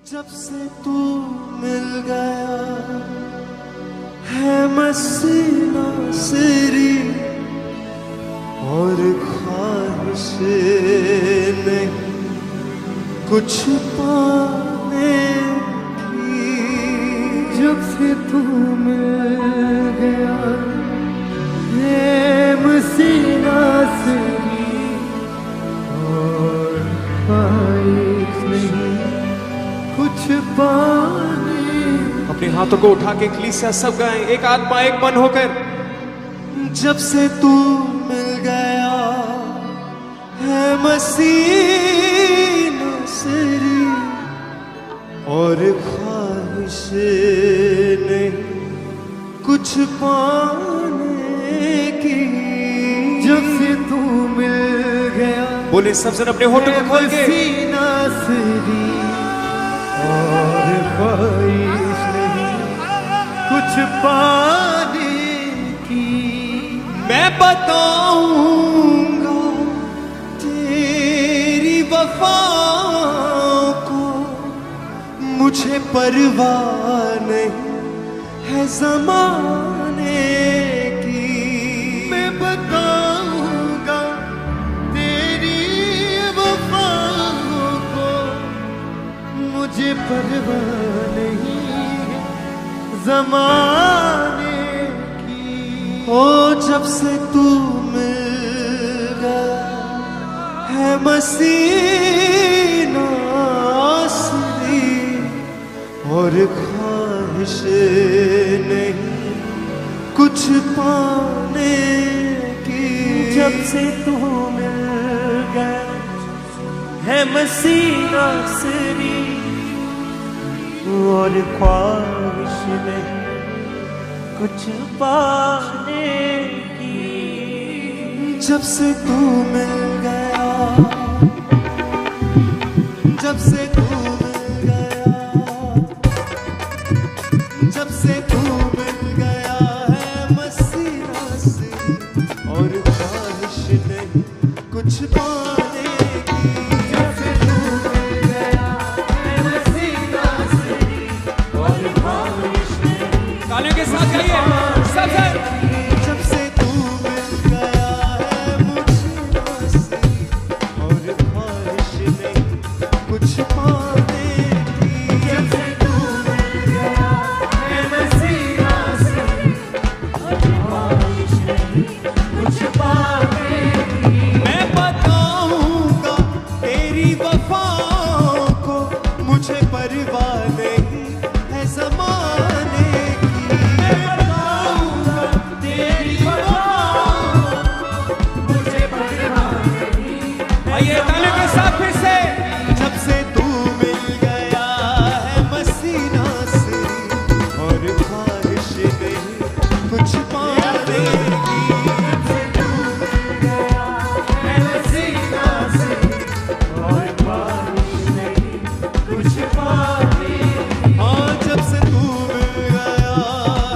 जब से तू मिल गया है मसीना सिरी और ख्वाहिशें नहीं कुछ पाने की। जब से तू मिल गया है मसीना सिरी और ख्वाहिश नहीं कुछ पाने। अपने हाथों को उठा के कलीसिया सब गाएं, एक आत्मा एक मन होकर। जब से तू मिल गया है मसीना सिरी और ख्वाहिशें नहीं कुछ पाने की। जब से तू मिल गया बोले सब जन अपने होठों को खोल के। मसीना सिरी और ख्वाहिश नहीं कुछ पाने की। मैं बताऊंगा तेरी वफाओं को, मुझे परवाह नहीं है ज़माने की। मैं बताऊंगा तेरी वफाओं को, मुझे परवाह नहीं है ज़माने की। ओ जब से तू मिल गया है मसीना सिरी और ख्वाहिशें नहीं कुछ पाने की। जब से तू मिल गया है मसीना सिरी और ख्वाहिश नहीं कुछ पाने की। जब से तू मिल गया, जब से तू मिल गया, जब से तू मिल गया है मसीना सिरी और ख्वाहिश नहीं कुछ पाने की। जब से तू मिल गया है मसीना सिरी और ख्वाहिश नहीं। तालियों के साथ गाइए सब जन। जब से तू मिल गया है मुझे सिरी और ख्वाहिश नहीं कुछ पाने की। जब से तू मिल गया है मसीना सिरी और ख्वाहिश नहीं कुछ पाने की। मैं बताऊंगा तेरी वफाओं को, मुझे परवाह नहीं है ज़माने की। मैं बताऊंगा तेरी वफाओं को, मुझे परवाह नहीं है। आइए तालियों के साथ फिर से। जब से तू मिल गया है मसीना सिरी और ख्वाहिश नहीं कुछ पाने की। जब से तू मिल गया है मसीना सिरी और ख्वाहिश नहीं कुछ पाने की। हाँ जब से तू मिल गया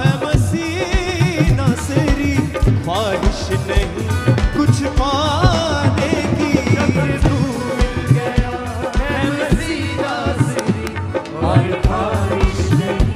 है मसीना सिरी ख्वाहिश नहीं कुछ पाने की। जब से तू मिल गया है मसीना सिरी और ख्वाहिश नहीं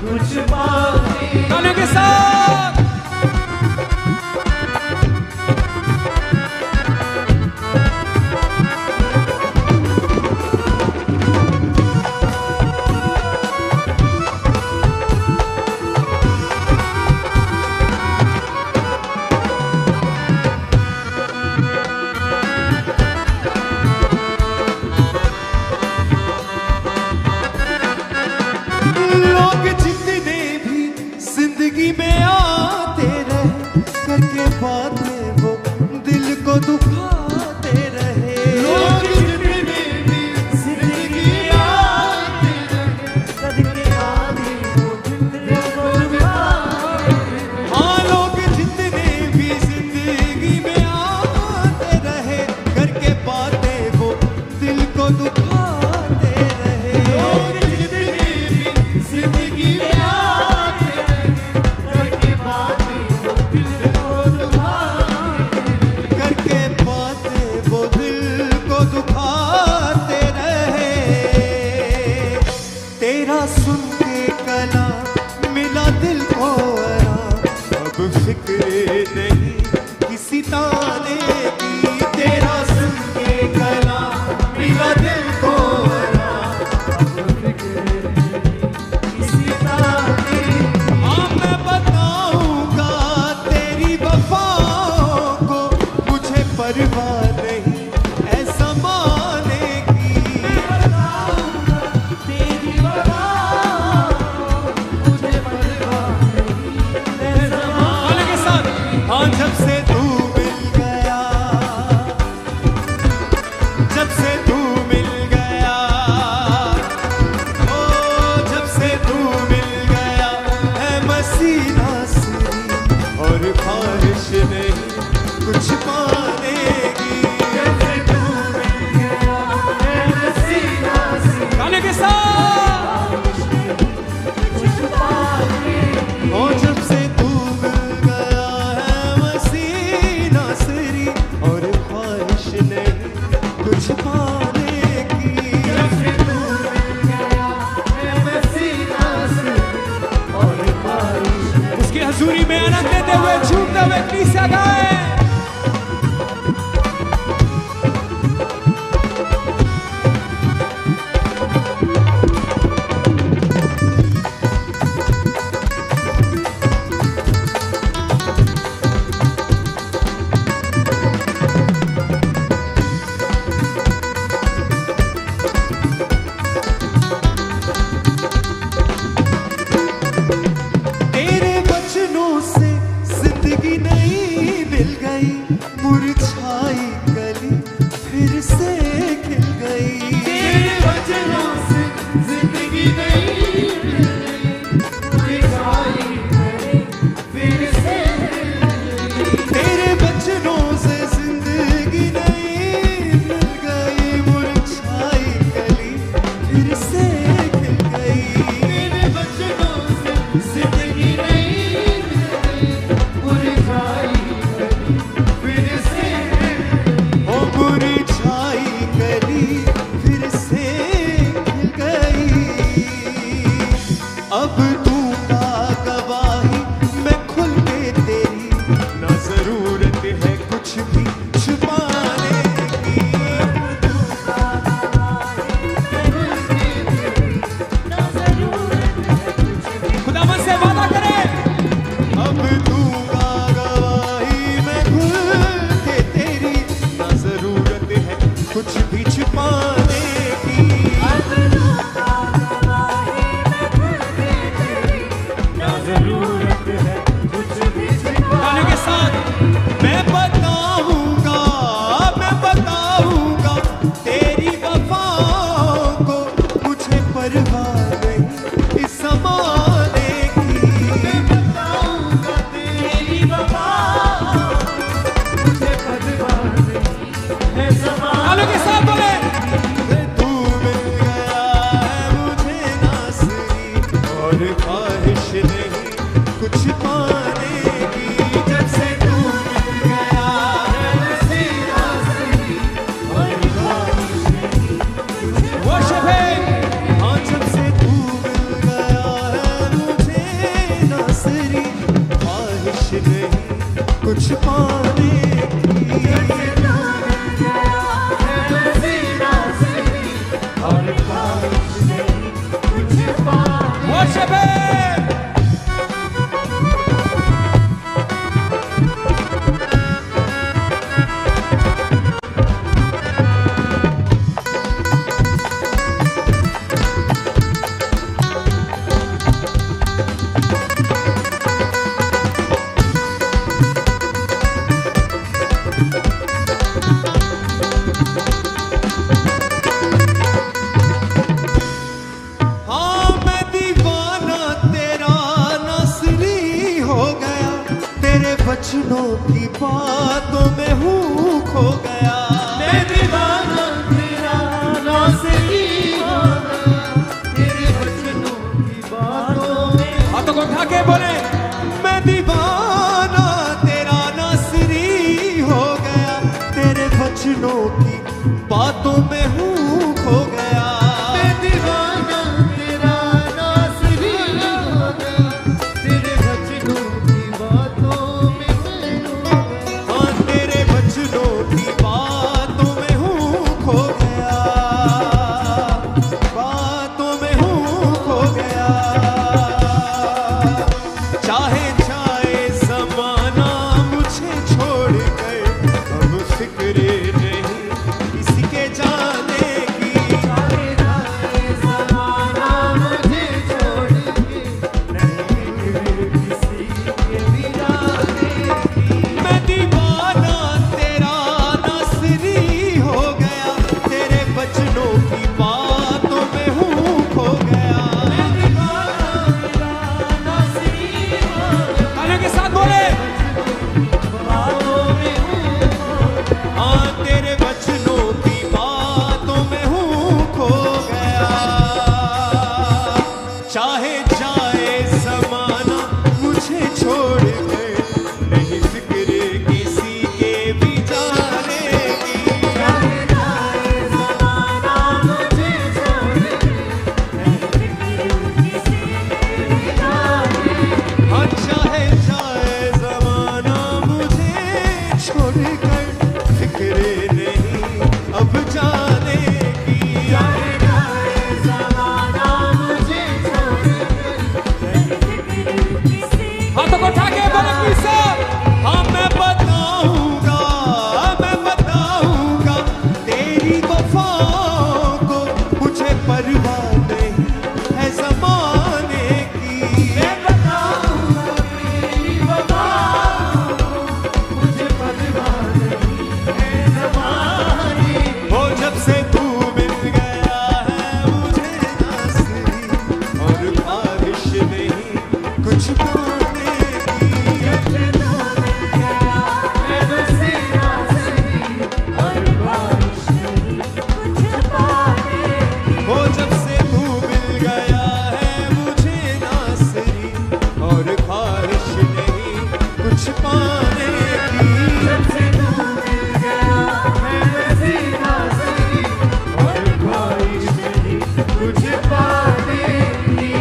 कुछ पाने की। तालियों के साथ। लोग जितने भी जिंदगी में आते रहे, करके बातें वो दिल को दुखाते रहे। लोग जितने भी जिंदगी आते रहे, करके बातें वो दिल को दुखाते रहे। हाँ लोग जितने भी जिंदगी में आते रहे, करके बातें वो दिल को दुखाते रहे। लोग जितने भी जिंदगी में आते रहे, करके तेरा सुन के कला मिला दिल को आराम, अब फिक्र नहीं किसी ताने की। तेरा सुन के कला मिला दिल को आराम, अब फिक्र नहीं किसी ताने की। हाँ मैं बताऊंगा तेरी वफाओं को, मुझे परवाह नहीं ऐसा माने की। तेरी वफाओं को मुझे परवाह नहीं ऐसा वाले के साथ हाँ जब से तू मिल गया, जब से तू मिल गया, ओ जब से तू मिल गया है मसीना सिरी, और ख्वाहिश नहीं कुछ पाने की। जब से तू मिल गया है मसीना सिरी, गाने के साथ कुछ पाने की। ओ जब से तू मिल गया है मसीना सिरी, और ख्वाहिश नहीं कुछ पाने की। जब से तू मिल गया है मसीना सिरी, और ख्वाहिश नहीं। उसकी हजूरी में आनंद लेते हुए झूमते हुए कलीसिया गाए। तेरे वचनों से जिंदगी नई मिल गई, मुरझाई कली फिर से खिल गई। तेरे वचनों से जिंदगी नई मिल गई, मुरझाई कली फिर से खिल गई। तेरे वचनों से जिंदगी नई मिल गई, मुरझाई कली फिर से खिल गई। तेरे वचनों से जिंदगी नई मिल गई, मुरझाई कली फिर से खिल गई। ओ मुरझाई कली फिर से खिल गई। अब दूंगा गवाही मैं खुल के तेरी, ना जरूरत है कुछ भी छुपाने की। खुदावन से वादा करे। अब दूंगा गवाही मैं खुल के तेरी, ना जरूरत है कुछ भी छुपाने की। जरूरत है कुछ भी गाने के साथ मैं बताऊंगा तेरी वफाओं को, मुझे परवाह नहीं इस ज़माने की। मैं बताऊंगा तेरी वफाओं को, मुझे परवाह नहीं है ज़माने गाने के साथ बोले। तू मिल गया है मुझे नासरी, और ख्वाहिश नहीं कुछ पाने की। जब से तू मिल गया है मसीना सिरी, और ख्वाहिश नहीं कुछ वर्शिप है। हाँ जब से तू मिल गया है मुझे नासरी, ख्वाहिश नहीं कुछ पाने की। मसीना सिरी, और ख्वाहिश नहीं कुछ पाने। वर्शिप है। हाँ मैं दीवाना तेरा नासरी हो गया, तेरे वचनों की बातों में हूँ खो गया। मैं दीवाना तेरा नासरी हो गया, तेरे वचनों की बातों में। हाथों को उठा के बोले। मैं दीवाना तेरा नासरी हो गया, तेरे वचनों की बातों में हूँ खो गया। मैं दीवाना तेरा नहीं है ज़माने की। मैं बताऊंगा तेरी वफा मुझे परवाह नहीं है ज़माने की। वो जब से तू मिल गया है मुझे नाज़री और ख्वाहिश नहीं कुछ पाने की। जब से तू मिल गया है बसी नाज़री और ख्वाहिश नहीं कुछ पाने की। वो जब से तू मिल गया है मुझे नाज़री और ख्वाहिश नहीं कुछ पाने की। जब से तू मिल गया है बसी नाज़री और ख्वाहिश नहीं कुछ पाने की।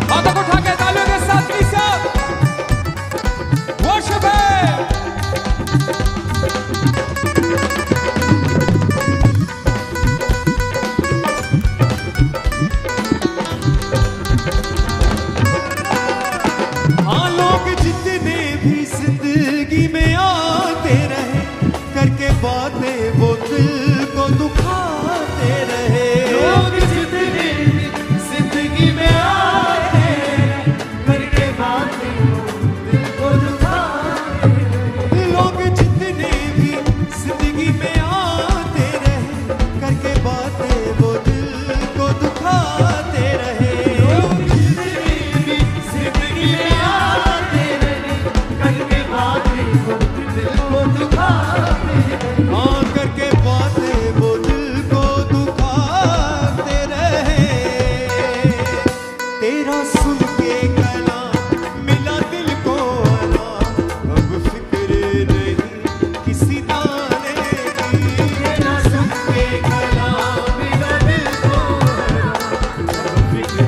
हाथों को उठा के तालियों के साथ प्लीज वर्शिप है। हाँ लोग जितने भी जिंदगी में आते रहे करके बातें वो दिल को दुखाते रहे। लोग जितने भी जिंदगी में आते हैं करके बातें दिल को दुखाते हैं। लोग जितने भी जिंदगी में आते रहे करके बातें वो दिल को दुखाते रहे। लोग जितने भी जिंदगी में आते हैं करके बातें दिल को दुखाते हैं। हाँ करके बातें वो दिल को दुखाते रहे। तेरा सुन के कलाम मिला दिल को आराम, अब फिक्र नहीं किसी दाने की। तेरा सुन के कलाम मिला दिल को अब फिक्र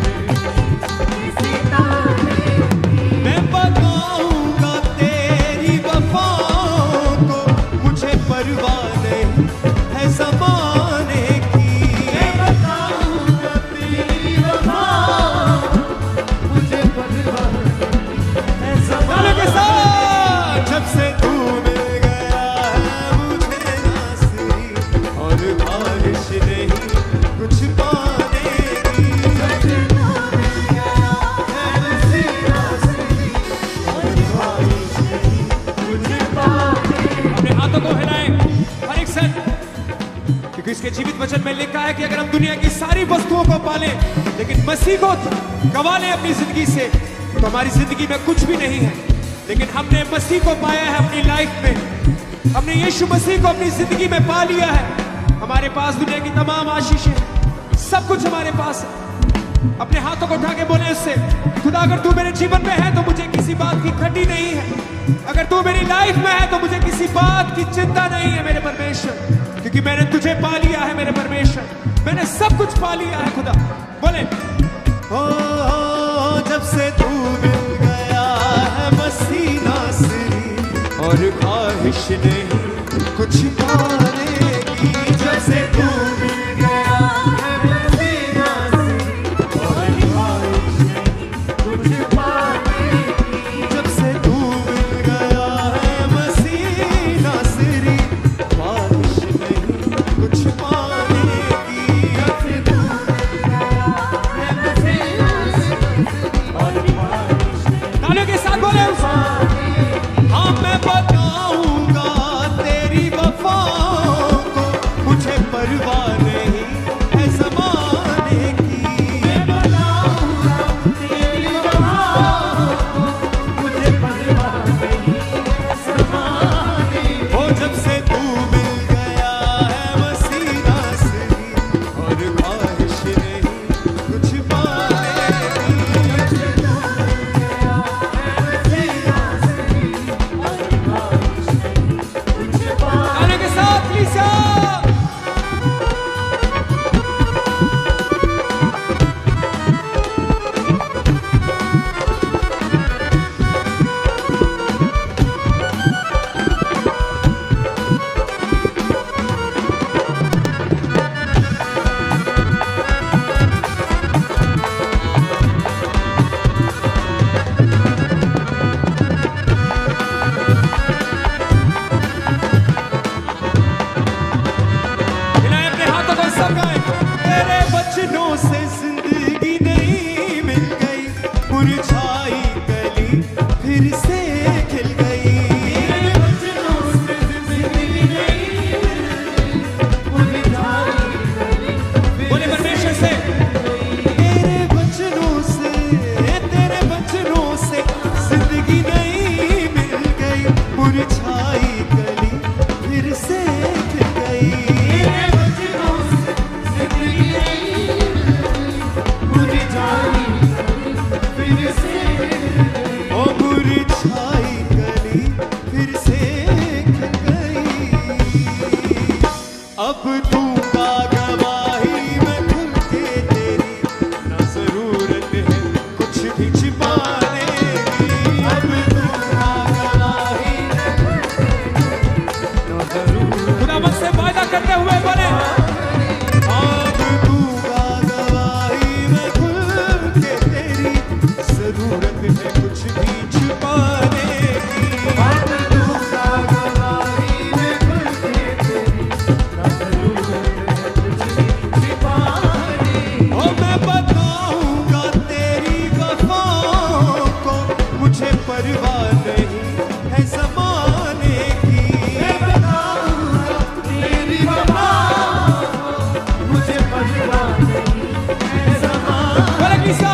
किसी ताने की। मैं बताऊंगा तेरी वफाओं को मुझे परवाह नहीं है ज़माने की। मैं बताऊंगा तेरी वफा मुझे परवाह नहीं है तालियों के ज़माने साथ जब से तू मिल गया है मुझे नाज़री और ख्वाहिश नहीं कुछ पाने की। जब से तू मिल गया है बसी नाज़री और ख्वाहिश नहीं मुझे पाने की। अपने हाथों को हिलाएं हर एक सन, क्योंकि इसके जीवित वचन में लिखा है कि अगर हम दुनिया की सारी वस्तुओं को पालें लेकिन मसीह को गवा लें अपनी जिंदगी से तो हमारी जिंदगी में कुछ भी नहीं है। लेकिन हमने मसीह को पाया है अपनी लाइफ में, हमने यीशु मसीह को अपनी जिंदगी में पा लिया है। हमारे पास दुनिया की तमाम आशीषें हैं, सब कुछ हमारे पास है। अपने हाथों को उठा के बोले उससे, खुदा अगर तू मेरे जीवन में है तो मुझे किसी बात की घटी नहीं है। अगर तू मेरी लाइफ में है तो मुझे किसी बात की चिंता नहीं है मेरे परमेश्वर, क्योंकि मैंने तुझे पा लिया है मेरे परमेश्वर। मैंने सब कुछ पा लिया है खुदा। बोले ओ जब से तू मिल गया है मसीह नाज़री और ख्वाहिश नहीं कुछ पाने की। जब से तू मिल गया है बसी नाज़री और ख्वाहिश नहीं कुछ पाने की। जब से तू मिल गया है मसीह नाज़री ख्वाहिश नहीं कुछ पाने की। जब से तू मिल गया है बसी नाज़री और ख्वाहिश नहीं तालियों के साथ बोले पाने की। हाँ मैं बताऊंगा तेरी वफा मुरझाई कली फिर से खिल गई। ओ मुरझाई कली फिर से खिल गई। अब दूंगा गवाही मैं खुल के तेरी, ना जरूरत है कुछ भी छिपाने की। अब दूंगा गवाही मैं खुल के तेरी, ना जरूरत। खुदावंद से वादा करते हुए बोले, अब दूंगा गवाही मैं खुल के तेरी, जरूरत है कुछ भी छिपाने की। अब दूंगा गवाही मैं खुल के तेरी, ना जरूरत है कुछ भी छिपाने की। ओ मैं बताऊंगा तेरी वफाओं को, मुझे परवाह नहीं है ज़माने की। मैं बताऊंगा तेरी वफाओं को, मुझे परवाह नहीं है ज़माने की। बोले किसा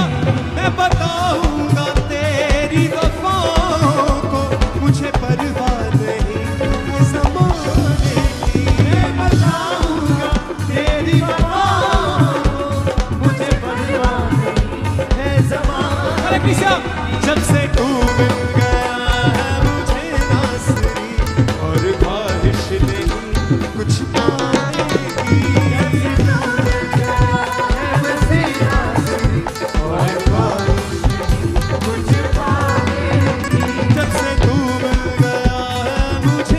मैं बताऊंगा तेरी वफाओं को, मुझे परवाह नहीं है ज़माने की। मैं बताऊंगा तेरी वफाओं को, मुझे परवाह नहीं है ज़माने की। बोले किसा जब से तू मिल गया है मुझे नासरी, और ख्वाहिश नहीं कुछ पाने की। जब से तू मिल गया है मुझे नासरी, और ख्वाहिश नहीं कुछ पाने की। जब से तू मिल गया है मुझे